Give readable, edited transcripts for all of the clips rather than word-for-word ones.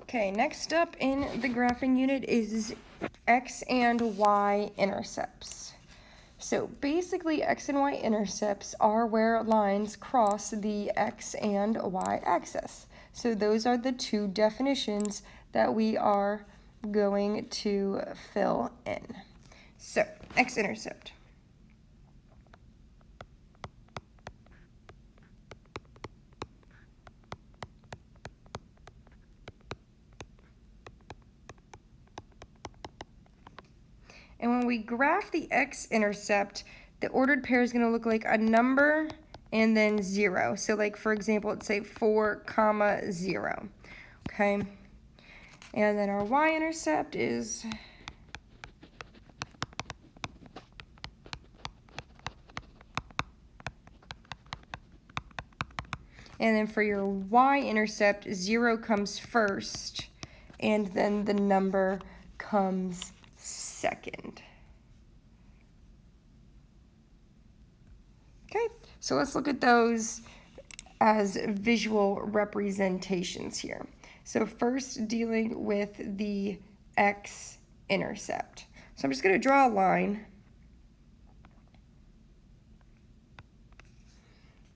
Okay, next up in the graphing unit is x and y intercepts. So basically, x and y intercepts are where lines cross the x and y axis. So those are the two definitions that we are going to fill in. So, x-intercept. And when we graph the x-intercept, the ordered pair is going to look like a number and then 0. So like, for example, let's say 4, 0. Okay. And then our y-intercept is and then for your y-intercept, 0 comes first, and then the number comes second. Okay, so let's look at those as visual representations here. So first, dealing with the x-intercept. So I'm just going to draw a line.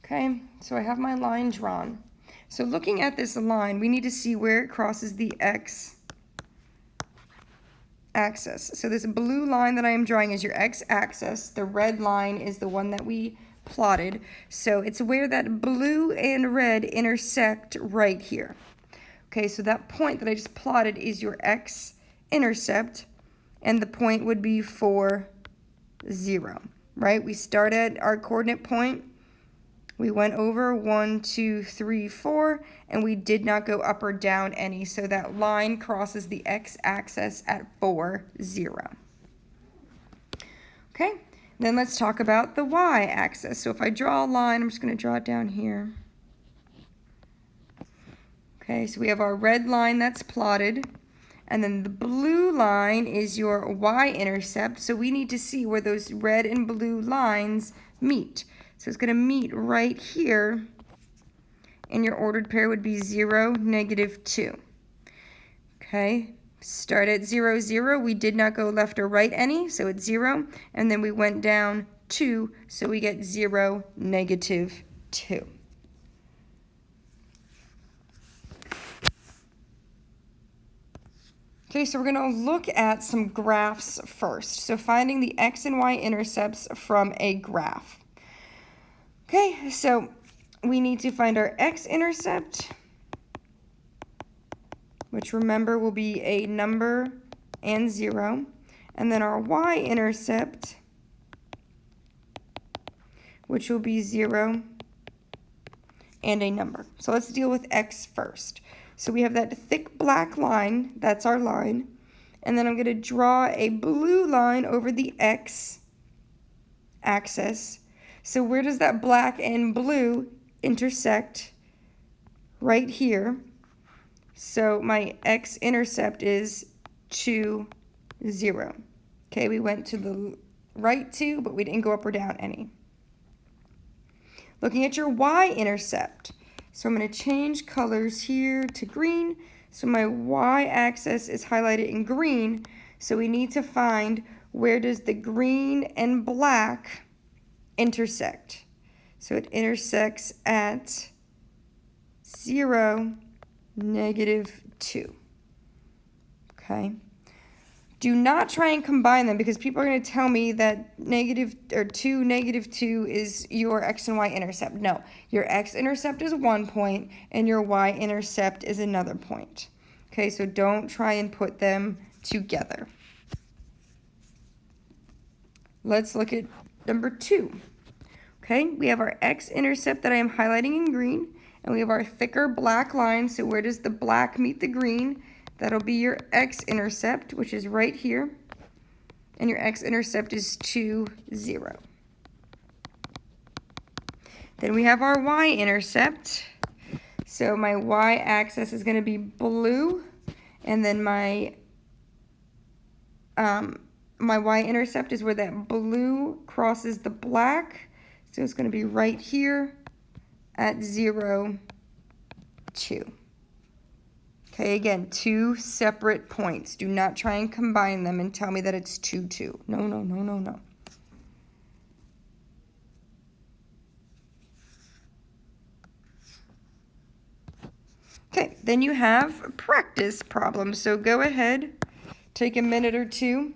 Okay, so I have my line drawn. So looking at this line, we need to see where it crosses the x-axis. So this blue line that I am drawing is your x-axis. The red line is the one that we plotted. So it's where that blue and red intersect right here. Okay, so that point that I just plotted is your x-intercept, and the point would be 4, 0, right? We start at our coordinate point. We went over 1, 2, 3, 4, and we did not go up or down any, so that line crosses the x-axis at 4, 0. Okay, then let's talk about the y-axis. So if I draw a line, I'm just going to draw it down here. Okay, so we have our red line that's plotted, and then the blue line is your y-intercept, so we need to see where those red and blue lines meet. So it's going to meet right here, and your ordered pair would be 0, -2. Okay, start at 0, 0. We did not go left or right any, so it's 0. And then we went down 2, so we get 0, -2. Okay, so we're going to look at some graphs first. So finding the x and y intercepts from a graph. Okay, so we need to find our x-intercept, which remember will be a number and 0, and then our y-intercept, which will be 0 and a number. So let's deal with x first. So we have that thick black line, that's our line, and then I'm going to draw a blue line over the x-axis. So where does that black and blue intersect? Right here. So my x-intercept is 2, 0. Okay, we went to the right 2, but we didn't go up or down any. Looking at your y-intercept. So I'm going to change colors here to green. So my y-axis is highlighted in green. So we need to find where does the green and black intersect. So it intersects at 0, -2. Okay. Do not try and combine them because people are going to tell me that -2, -2 is your x and y intercept. No, your x-intercept is one point and your y-intercept is another point. Okay, so don't try and put them together. Let's look at number 2. Okay, we have our x-intercept that I am highlighting in green, and we have our thicker black line. So where does the black meet the green? That'll be your x-intercept, which is right here, and your x-intercept is 2, 0. Then we have our y-intercept. So my y-axis is going to be blue, and then my y-intercept is where that blue crosses the black. So it's going to be right here at 0, 2. Okay, again, two separate points. Do not try and combine them and tell me that it's 2, 2. No, no, no, no, no. Okay, then you have practice problems. So go ahead, take a minute or two,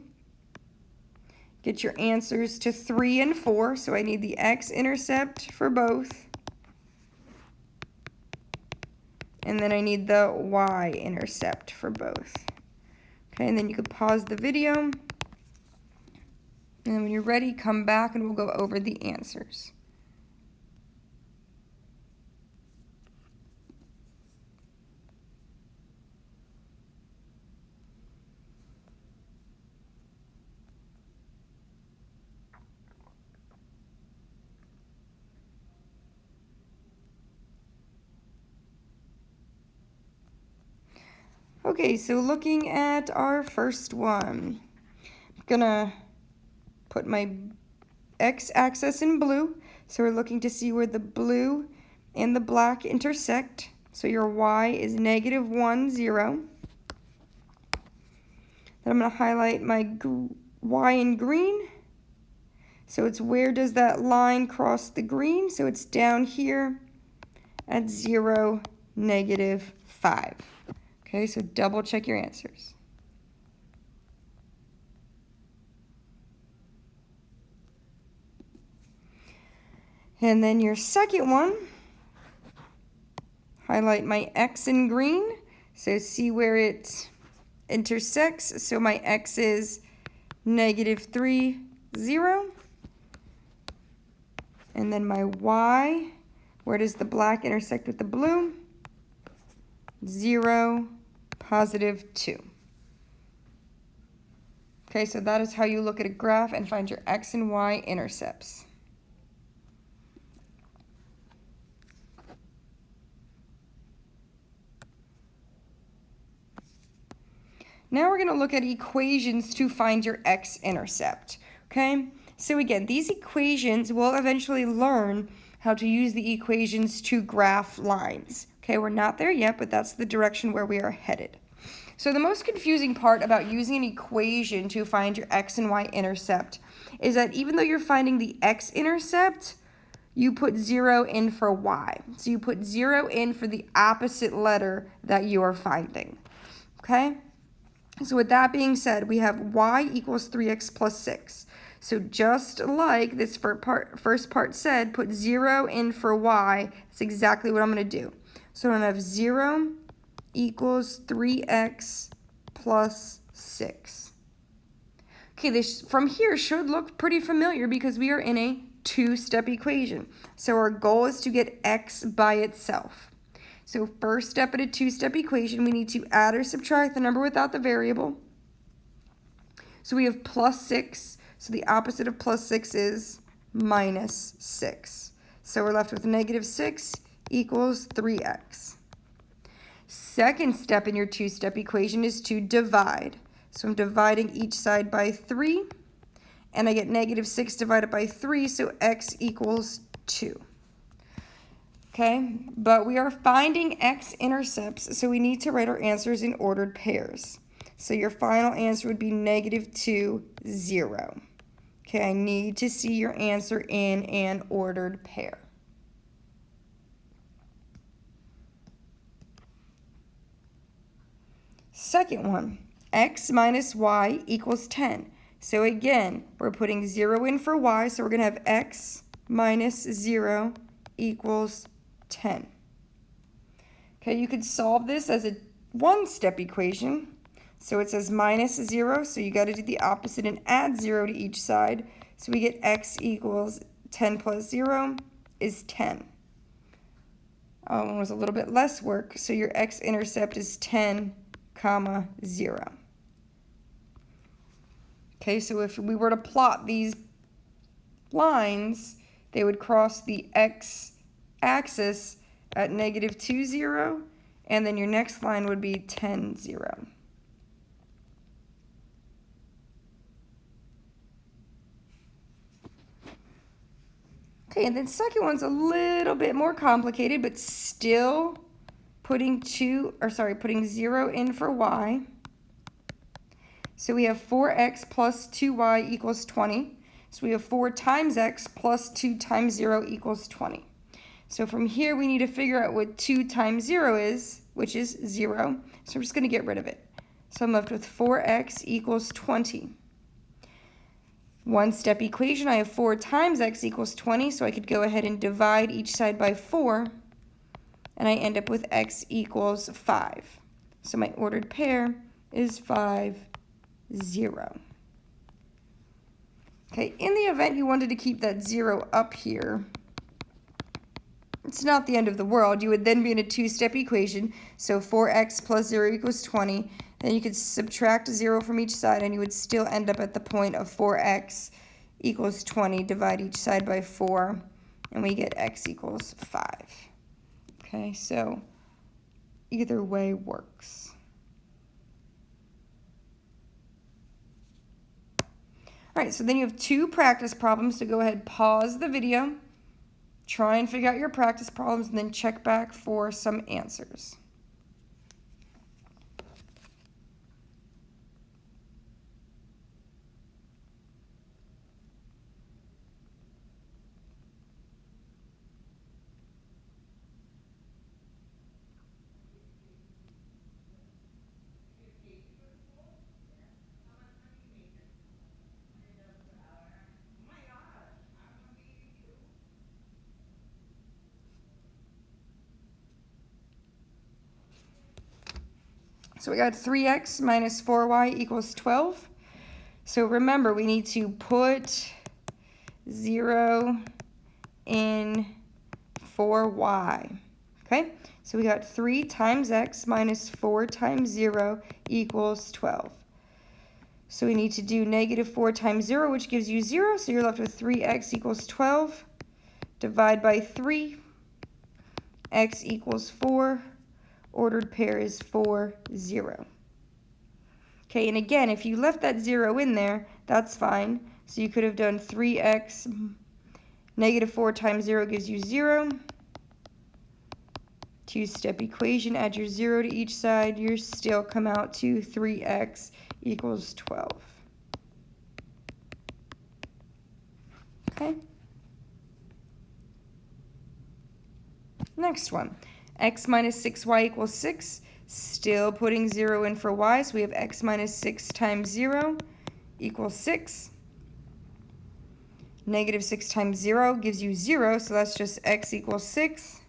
get your answers to 3 and 4. So I need the x-intercept for both. And then I need the y-intercept for both. Okay, and then you could pause the video. And then when you're ready, come back and we'll go over the answers. Okay, so looking at our first one, I'm gonna put my x-axis in blue. So we're looking to see where the blue and the black intersect. So your y is -1, 0. Then I'm gonna highlight my y in green. So it's where does that line cross the green? So it's down here at 0, -5. Okay, so double check your answers. And then your second one, highlight my x in green. So see where it intersects. So my x is -3, 0. And then my y, where does the black intersect with the blue? 0, +2. Okay, so that is how you look at a graph and find your x and y intercepts. Now we're going to look at equations to find your x-intercept, okay? So again, these equations, we'll eventually learn how to use the equations to graph lines. Okay, we're not there yet, but that's the direction where we are headed. So the most confusing part about using an equation to find your x and y intercept is that even though you're finding the x-intercept, you put 0 in for y. So you put 0 in for the opposite letter that you are finding, okay? So with that being said, we have y equals 3x plus 6. So just like this first part said, put 0 in for y. That's exactly what I'm going to do. So I'm going to have 0 equals 3x plus 6. Okay, this from here should look pretty familiar because we are in a two-step equation. So our goal is to get x by itself. So first step in a two-step equation, we need to add or subtract the number without the variable. So we have plus 6. So the opposite of plus 6 is minus 6. So we're left with -6 equals 3x. Second step in your two-step equation is to divide. So I'm dividing each side by 3. And I get -6 divided by 3, so x equals 2. Okay, but we are finding x-intercepts, so we need to write our answers in ordered pairs. So your final answer would be -2, 0. Okay, I need to see your answer in an ordered pair. Second one, x minus y equals 10. So again, we're putting 0 in for y, so we're going to have x minus 0 equals 10. Okay, you could solve this as a one-step equation. So it says minus 0, so you got to do the opposite and add 0 to each side. So we get x equals 10 plus 0 is 10. It was a little bit less work, so your x-intercept is 10, 0. Okay, so if we were to plot these lines, they would cross the x-axis at -2, 0, and then your next line would be 10, 0. Okay, and then second one's a little bit more complicated, but still putting 0 in for y. So we have 4x plus 2y equals 20. So we have 4 times x plus 2 times 0 equals 20. So from here, we need to figure out what 2 times 0 is, which is 0. So I'm just going to get rid of it. So I'm left with 4x equals 20. One-step equation, I have 4 times x equals 20, so I could go ahead and divide each side by 4, and I end up with x equals 5. So my ordered pair is 5, 0. Okay, in the event you wanted to keep that 0 up here, it's not the end of the world. You would then be in a two-step equation. So 4x plus 0 equals 20. Then you could subtract 0 from each side, and you would still end up at the point of 4x equals 20. Divide each side by 4, and we get x equals 5. Okay, so either way works. All right, so then you have 2 practice problems. So go ahead, pause the video. Try and figure out your practice problems, and then check back for some answers. So we got 3x minus 4y equals 12. So remember, we need to put 0 in for y. Okay, so we got 3 times x minus 4 times 0 equals 12. So we need to do negative 4 times 0, which gives you 0. So you're left with 3x equals 12. Divide by 3. X equals 4. Ordered pair is 4, 0. Okay, and again, if you left that 0 in there, that's fine. So you could have done 3x, negative 4 times 0 gives you 0. Two-step equation, add your 0 to each side, you still come out to 3x equals 12. Okay. Next one. X minus 6y equals 6. Still putting 0 in for y, so we have x minus 6 times 0 equals 6. Negative 6 times 0 gives you 0, so that's just x equals 6.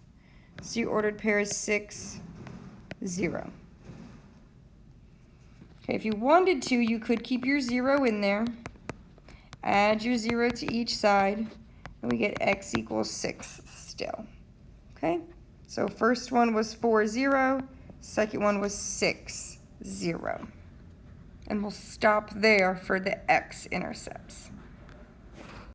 So your ordered pair is 6, 0. Okay, if you wanted to, you could keep your 0 in there, add your 0 to each side, and we get x equals 6 still. Okay? So first one was 4, 0. Second one was 6, 0. And we'll stop there for the x-intercepts.